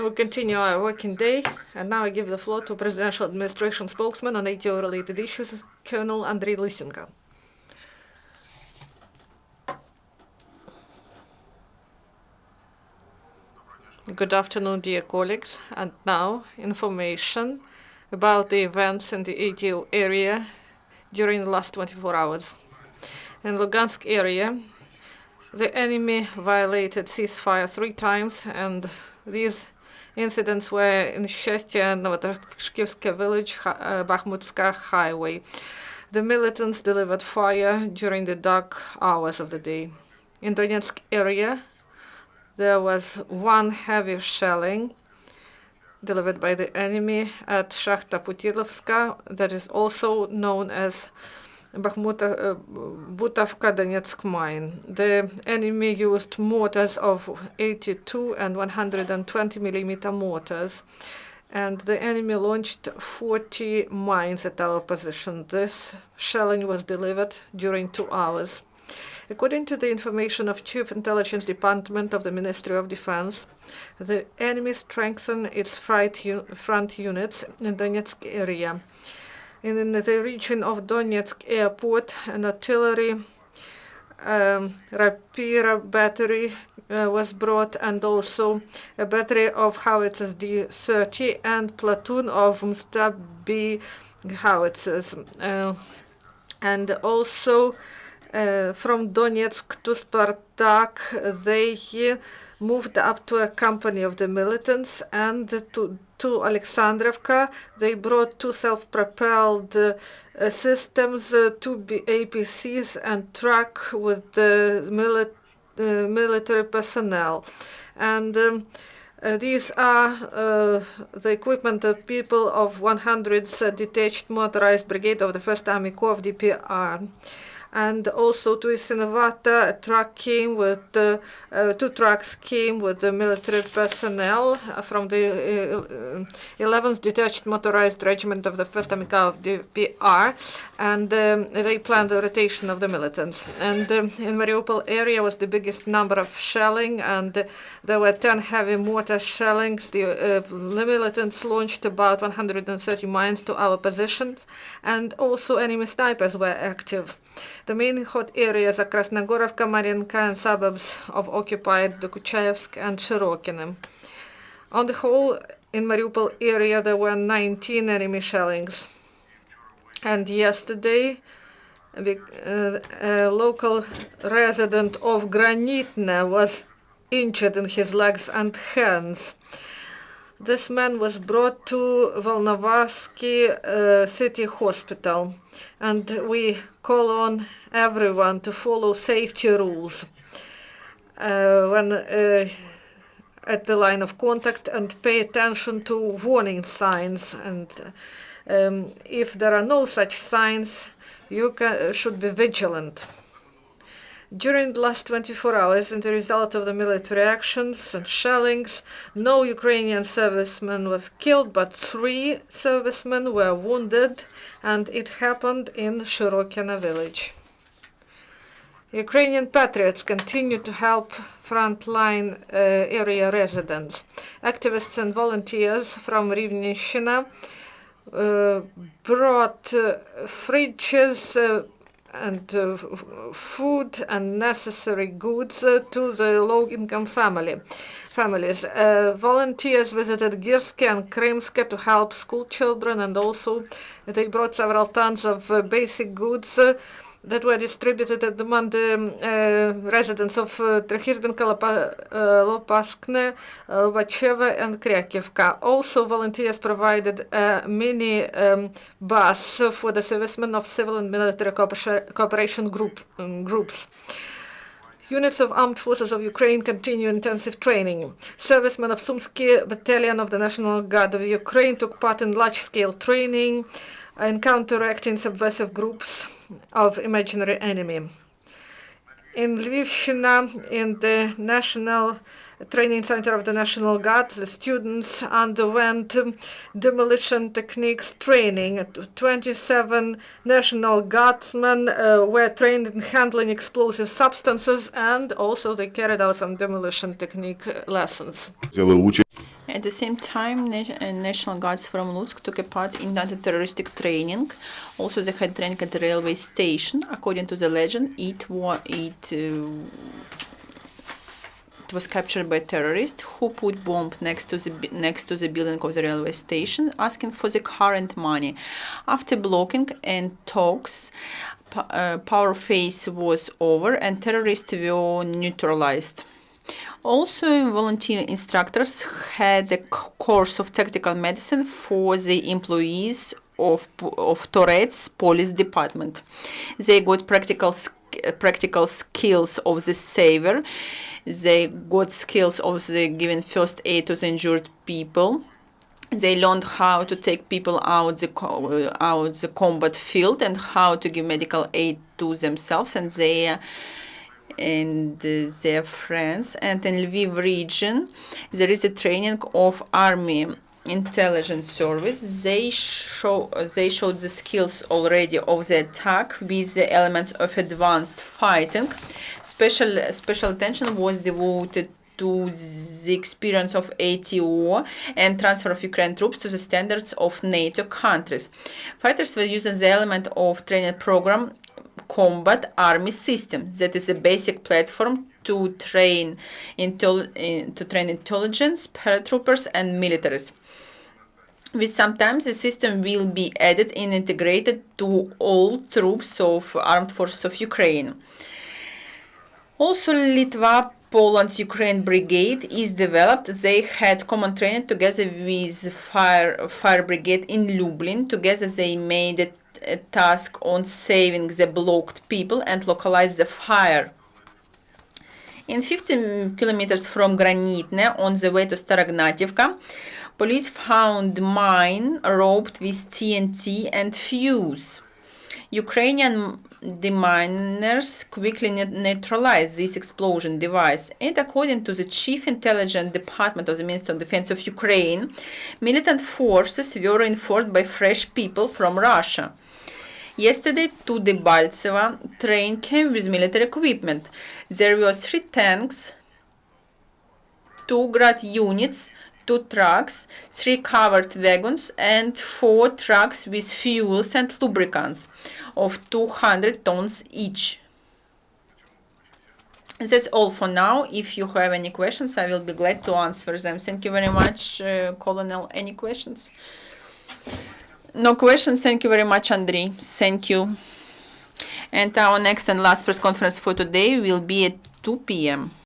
We continue our working day, and now I give the floor to Presidential Administration spokesman on ATO-related issues, Colonel Andriy Lysenko. Good afternoon, dear colleagues, and now information about the events in the ATO area during the last 24 hours. In Lugansk area, the enemy violated ceasefire 3 times, and these incidents were in Shestya and Novotarskivska village, Bakhmutska highway. The militants delivered fire during the dark hours of the day. In Donetsk area, there was 1 heavy shelling delivered by the enemy at Shakhta Putilovska, that is also known as Butovka Donetsk mine. The enemy used mortars of 82 and 120 millimeter mortars, and the enemy launched 40 mines at our position. This shelling was delivered during 2 hours. According to the information of Chief Intelligence Department of the Ministry of Defense, the enemy strengthened its front units in Donetsk area. In the region of Donetsk airport, an artillery Rapira battery was brought, and also a battery of howitzers D-30 and platoon of Mstab-B howitzers. And also from Donetsk to Spartak, they moved up to a company of the militants, and to Alexandrovka, they brought 2 self-propelled systems, 2 APCs, and truck with the military personnel. And these are the equipment of people of 100th Detached Motorized Brigade of the 1st Army Corps of DPR. And also to Isinovata, a truck came with 2 trucks came with the military personnel from the 11th Detached Motorized Regiment of the 1st Army Corps of DPR, and they planned the rotation of the militants. And in Mariupol area was the biggest number of shelling, and there were 10 heavy mortar shellings. The militants launched about 130 mines to our positions, and also enemy snipers were active. The main hot areas are Krasnogorovka, Mariinka, and suburbs of occupied Dokuchaevsk and Shirokino. On the whole, in Mariupol area, there were 19 enemy shellings. And yesterday, a local resident of Granitne was injured in his legs and hands. This man was brought to Volnovasky City Hospital, and we call on everyone to follow safety rules when at the line of contact, and pay attention to warning signs. And if there are no such signs, you should be vigilant. During the last 24 hours, as a result of the military actions and shellings, no Ukrainian serviceman was killed, but 3 servicemen were wounded, and it happened in Shirokino village. Ukrainian patriots continue to help frontline area residents. Activists and volunteers from Rivnenshina brought fridges and food and necessary goods to the low-income families. Volunteers visited Girske and Krymske to help school children, and also they brought several tons of basic goods that were distributed among the residents of Trehizbenka, Lopaskne, Lobacheva, and Kryakivka. Also, volunteers provided a mini bus for the servicemen of civil and military cooperation groups. Units of armed forces of Ukraine continue intensive training. Servicemen of Sumsky Battalion of the National Guard of Ukraine took part in large-scale training in counteracting subversive groups of imaginary enemy. In Lvivshina, in the National Training Center of the National Guard, the students underwent demolition techniques training. 27 National Guardsmen were trained in handling explosive substances, and also they carried out some demolition technique lessons. At the same time, National Guards from Lutsk took a part in anti-terroristic training. Also, they had training at the railway station. According to the legend, it was captured by terrorists who put bomb next to the building of the railway station, asking for the current money. After blocking and talks, power phase was over and terrorists were neutralized. Also, volunteer instructors had a course of tactical medicine for the employees of Tourette's police department. They got practical skills of the saver. They got skills of the giving first aid to the injured people. They learned how to take people out the combat field and how to give medical aid to themselves and their friends. And in Lviv region, there is a training of army intelligence service. They showed the skills already of the attack with the elements of advanced fighting. Special attention was devoted to the experience of ATO and transfer of Ukraine troops to the standards of NATO countries. Fighters were using the element of training program Combat Army System. That is a basic platform to train intelligence, paratroopers, and militaries. With sometimes the system will be added and integrated to all troops of armed forces of Ukraine. Also, Litva, Poland's Ukraine Brigade is developed. They had common training together with Fire Brigade in Lublin. Together they made a task on saving the blocked people and localize the fire. In 15 kilometers from Granitne, on the way to Starognativka, police found mine roped with TNT and fuse. Ukrainian deminers quickly neutralized this explosion device, and according to the Chief Intelligence Department of the Ministry of Defense of Ukraine, militant forces were reinforced by fresh people from Russia. Yesterday, to Debaltseva train came with military equipment. There were 3 tanks, 2 Grad units, 2 trucks, 3 covered wagons, and 4 trucks with fuels and lubricants of 200 tons each. That's all for now. If you have any questions, I will be glad to answer them. Thank you very much, Colonel. Any questions? No questions. Thank you very much, Andriy. Thank you. And our next and last press conference for today will be at 2 p.m.